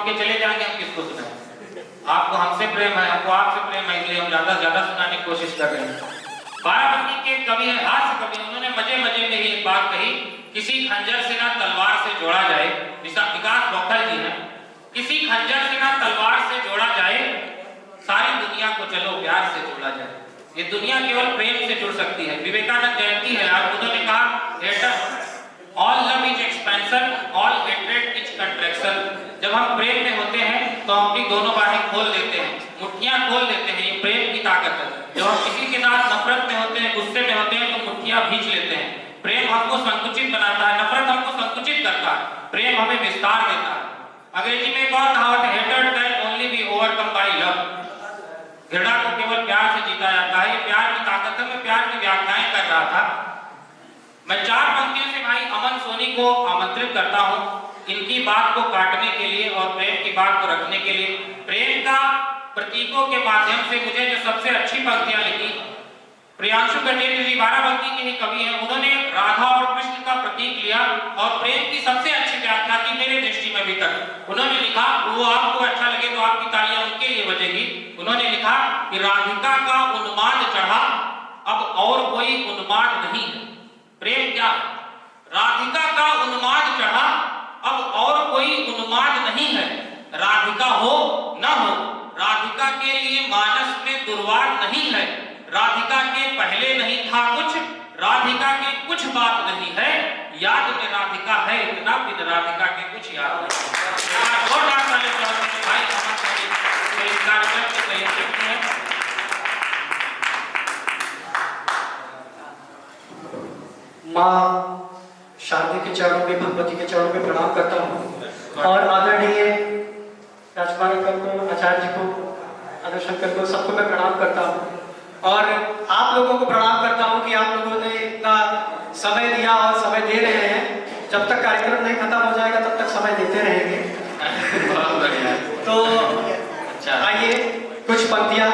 के चले जाएंगे, हम किसको सुनाएं? आपको हमसे प्रेम है, हमको आपसे प्रेम है, इसलिए हम ज्यादा से ज्यादा सुनाने की कोशिश कर रहे हैं। बाराबंकी के कवि है, हास्य कवि, उन्होंने मजे मजे में ही एक बात कही, किसी खंजर से ना तलवार से जोड़ा जाए, विकास बौखल जी हैं, किसी खंजर से ना तलवार से जोड़ा जाए, सारी दुनिया को चलो प्यार से जोड़ा जाए। ये दुनिया केवल प्रेम से जुड़ सकती है। विवेकानंद जयंती है आज, उन्होंने कहा all love is expansion, all hatred is contraction. जब हम प्रेम में होते हैं तो हम अपनी दोनों बाहें खोल देते हैं, मुट्ठियां खोल देते हैं, ये प्रेम की ताकत है। जब हम किसी के साथ नफरत में होते हैं, गुस्से में होते हैं, तो मुट्ठियां भींच लेते हैं। प्रेम हमको संकुचित बनाता है, नफरत हमको संकुचित करता है, प्रेम हमें विस्तार देता है। अंग्रेजी में एक और कहावत है, hated can only be overcome bye love. घृणा को केवल प्यार से जीता जाता है। ये प्यार की ताकत है। मैं प्यार की व्याख्याएं कर रहा था। मैं 4 पंक्तियों से भाई अमन सोनी को आमंत्रित करता हूं, इनकी बात को काटने के लिए और प्रेम की बात को रखने के लिए। प्रेम का प्रतीकों के माध्यम से मुझे जो सबसे अच्छी पंक्तियां लिखी, प्रियांशु कटेल जी बाराबंकी के ही कवि हैं, उन्होंने राधा और कृष्ण का प्रतीक लिया और प्रेम की सबसे अच्छी व्याख्या की मेरी दृष्टि में अभी तक। उन्होंने लिखा, वो आपको अच्छा लगे तो आपकी तालियां उनके लिए बजेगी। उन्होंने लिखा कि राधिका का उन्माद चढ़ा, अब और कोई उन्माद नहीं है। प्रेम क्या है? राधिका का उन्माद चढ़ा, अब और कोई उन्माद नहीं है। राधिका हो न हो, राधिका के लिए मानस में दुर्वाद नहीं है। राधिका के पहले नहीं था कुछ, राधिका के कुछ बात नहीं है। याद में राधिका है इतना, बिन राधिका के कुछ याद नहीं। भाई तो इस कार्यक्रम के सहयोगी हैं। माँ शारदा के चरणों में, भगवती के चरणों में प्रणाम करता हूँ और आदरणीय राजकुमार अंकल को, आचार्य जी को, आदर्श अंकल को, सबको मैं प्रणाम करता हूँ और आप लोगों को प्रणाम करता हूँ कि आप लोगों ने इतना समय दिया और समय दे रहे हैं। जब तक कार्यक्रम नहीं खत्म हो जाएगा तब तक समय देते रहेंगे। तो आइए कुछ पंक्तियाँ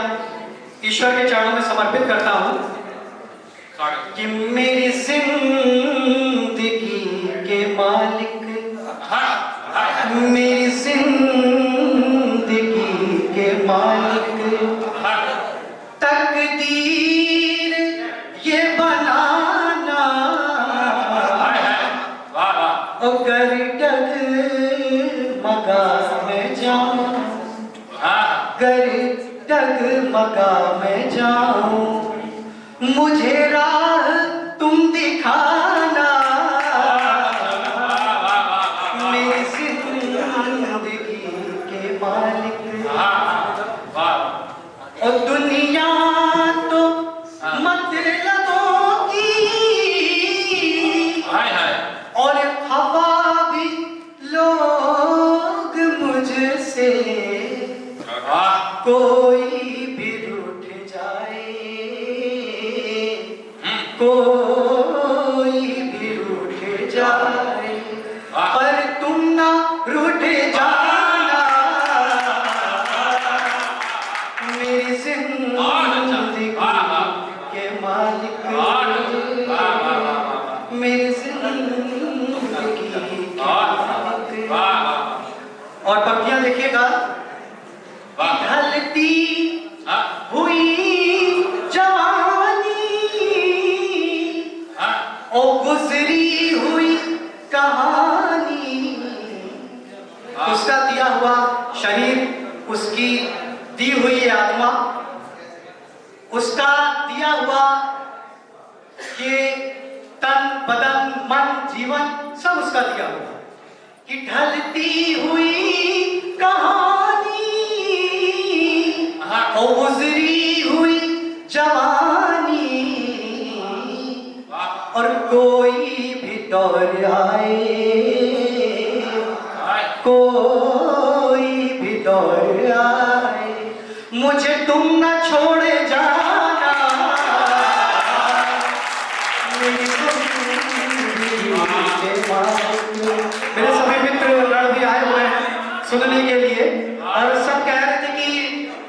ईश्वर के चरणों में समर्पित करता हूँ कि मेरी जिंदगी के मालिक, मेरी जिंदगी के मालिक, तकदीर ये बनाना अगर डगमगा मैं जाऊं, अगर डगमगा मैं जाऊं, मुझे राह तुम दिखाना, मेरी जिंदगी के मालिक। और दुनिया तो मतलबों की और हवा भी लोग मुझसे, कोई भी रूठ जाए, कोई भी रूठ जाए, पर तुम ना रूठ जाना, मेरी जिंदगी के मालिक, मेरी जिंदगी के मालिक। और पंक्तियां देखिएगा, ढलती हुई जवानी और गुजरी हुई कहानी, उसका दिया हुआ शरीर, उसकी दी हुई आत्मा, उसका दिया हुआ ये तन, बदन, मन, जीवन, सब उसका दिया हुआ कि ढलती हुई कहानी और गुजरी हुई जवानी, और कोई भी दौर आए, कोई भी दौर आए, मुझे तुम न छोड़ जाना, मेरी मेरे सभी मित्र गण भी आए हुए हैं सुनने के लिए और सब कह रहे थे कि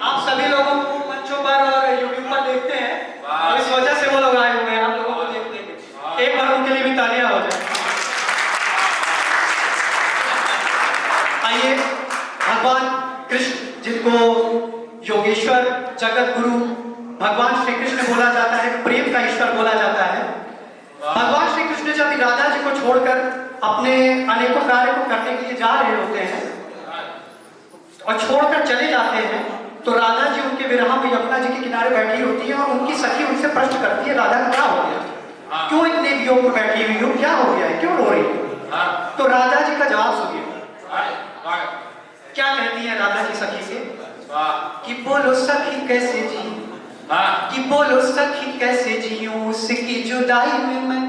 आप सभी लोगों को मंचों पर और यूट्यूब पर देखते हैं और इस वजह से वो लोग आए हुए हैं आप लोगों को देखने के। एक बार उनके लिए भी तालियां हो जाए। आइए कृष्ण जिनको योगेश्वर, जगत गुरु, भगवान श्री कृष्ण बोला जाता है, प्रेम का ईश्वर बोला जाता है। भगवान श्री कृष्ण जब राधा जी को छोड़कर अपने अनेकों कार्य को करने के लिए जा रहे होते हैं और छोड़कर चले जाते हैं, तो राधा जी उनके विरह में यमुना जी के किनारे बैठी होती है और उनकी सखी उनसे प्रश्न करती है, राधा क्या हो गया, क्यों इतने वियोग में बैठी हुई हो, क्या हो गया है, क्यों रो रही हो? तो राधा जी का जवाब सुनिए। क्या कहती है राधा जी सखी से कि बोलो सखी कैसे जी, कि बोलो सखी कैसे जीऊं उसकी जुदाई में मैं,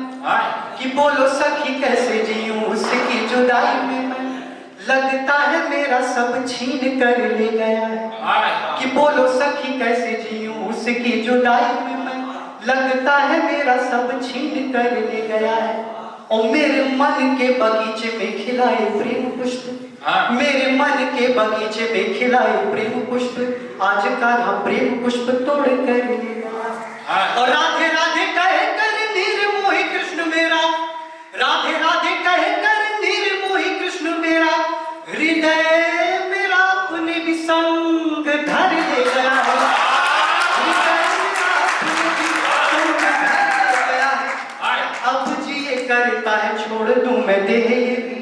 कि बोलो सखी कैसे जीऊं उसकी जुदाई में मैं, लगता है मेरा सब छीन कर ले गया है। कि बोलो सखी कैसे जीऊं उसकी जुदाई में मैं, लगता है मेरा सब छीन कर ले गया है। और मेरे मन के बगीचे में खिलाए प्रेम पुष्प, मेरे मन के बगीचे में खिलाए प्रेम पुष्प, आज का प्रेम पुष्प तोड़ कर ले गया। और राधे राधे कहे कर निर्मोही कृष्ण मेरा, राधे राधे कहे कर निर्मोही कृष्ण मेरा, हृदय मेरा अपने भी संग धर ले गया है। अब जी ये करता है छोड़ दूं मैं देह ये भी,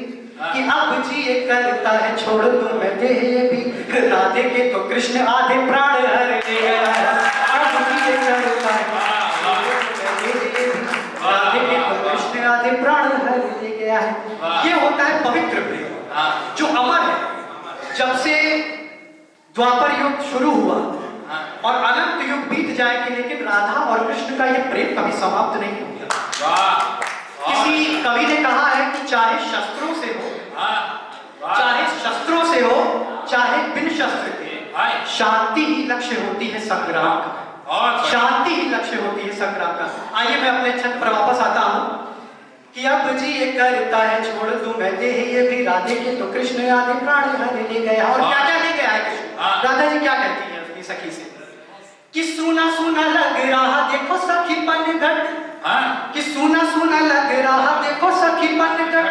कि अब जी ये करता है छोड़ दूं मैं देह ये भी, राधे के तो कृष्ण आधे प्राण हर ले गया है। अब जी ये करता है राधे के तो कृष्ण आधे प्राण हर ले गया है। ये होता है पवित्र प्रेम जो अमर है। जब से द्वापर युग शुरू हुआ और अनंत युग बीत जाएंगे, लेकिन राधा और कृष्ण का यह प्रेम कभी समाप्त नहीं होगा। किसी कवि ने कहा है कि चाहे शस्त्रों से हो, चाहे शस्त्रों से हो, चाहे बिन शस्त्र के, शांति ही लक्ष्य होती है संग्राम का, शांति ही लक्ष्य होती है संग्राम का। आइए मैं अपने छंद पर वापस आता हूँ कि अब जी ये करता है छोड़ दूं मैं देह ये भी, राधे के तो कृष्ण आधे प्राण हर ले गया। और क्या क्या ले गया है कृष्ण? राधा जी क्या कहती है अपनी सखी से कि सूना सूना लग रहा देखो सखी पनघट, कि सूना सूना लग रहा देखो सखी पनघट,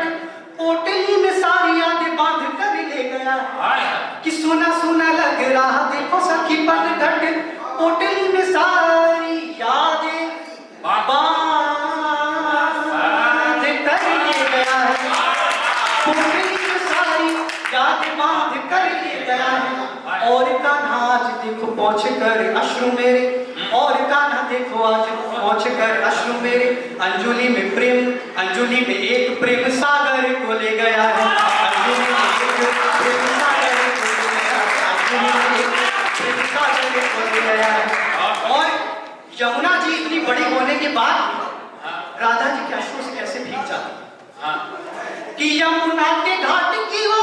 पोटली में सारी यादें बांध कर ले गया। कि सूना सूना लग रहा देखो सखी पनघट, पोटली में सारी यादें बांध कर ले गया है, पोटली में सारी यादें बांध कर ले गया है। और कान्हा आज देखो पहुंच कर अश्रु मेरे, और कान्हा देखो आज पहुंच कर अश्रु मेरे, अंजुलि में प्रेम, अंजुलि में एक प्रेम सागर को ले गया है। अंजुलि में एक प्रेम सागर को ले गया है, अंजुलि में एक प्रेम सागर को ले गया है। और यमुना जी इतनी बड़ी होने के बाद राधा जी के अश्रु से कैसे भीग जाती कि यमुना के घाट की वो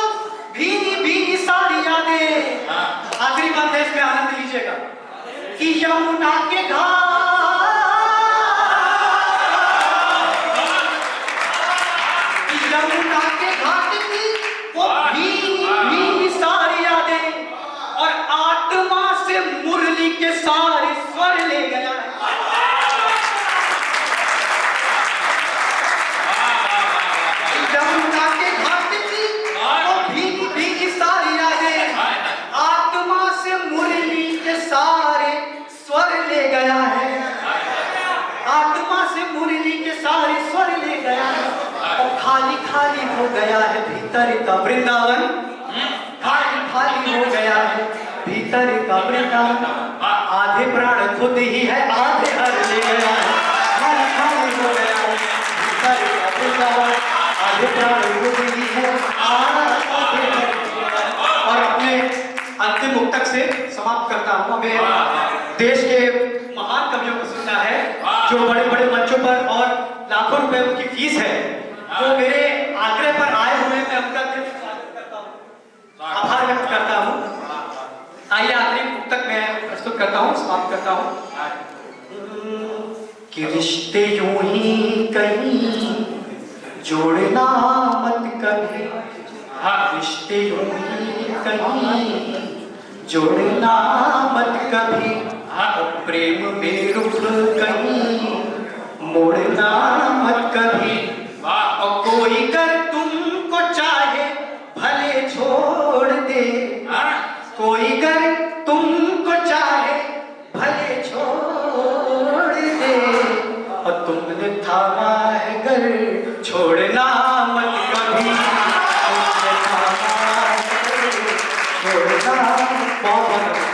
भीनी भीनी सारी यादें, आखिरी बात है इसमें आनंद लीजिएगा, कि यमुना के घाट, यमुना के घाट की वो भीनी भीनी सारी यादें, और आत्मा से मुरली के सारे स्वर ले गया। यमुना के घाट की वो भीनी भीनी सारी यादें, आत्मा से मुरली के सारे स्वर ले गया है, आत्मा से मुरली के सारे स्वर ले गया है। और खाली खाली हो गया है भीतर का वृंदावन, खाली खाली हो गया है भीतर का वृंदावन, आधे प्राण खुद ही है आधे हर ले गया है। खाली खाली हो गया है भीतर का वृंदावन, आधे प्राण खुद ही है आधे हर। और अपने अंतिम मुक्तक से समाप्त करता हूँ। हमें देश के महान कवियों को सुनना है जो बड़े बड़े मंचों पर और लाखों रुपए उनकी फीस है, जो मेरे आग्रह पर आए हुए, मैं उनका दिल से स्वागत करता हूँ, आभार व्यक्त करता हूँ। आइए आखिरी मुक्तक मैं प्रस्तुत करता हूँ, समाप्त करता हूँ कि रिश्ते यूं ही कहीं जोड़ना मत कभी, रिश्ते यूं ही कहीं जोड़ना मत कभी, प्रेम में रुख कहीं मोड़ना मत कभी, और कोई कर तुमको चाहे भले छोड़ दे, कोई गर तुमको चाहे भले छोड़ दे, और तुमने थामा है गर छोड़ना मत कभी, तुमने थामा है गर छोड़ना। बहुत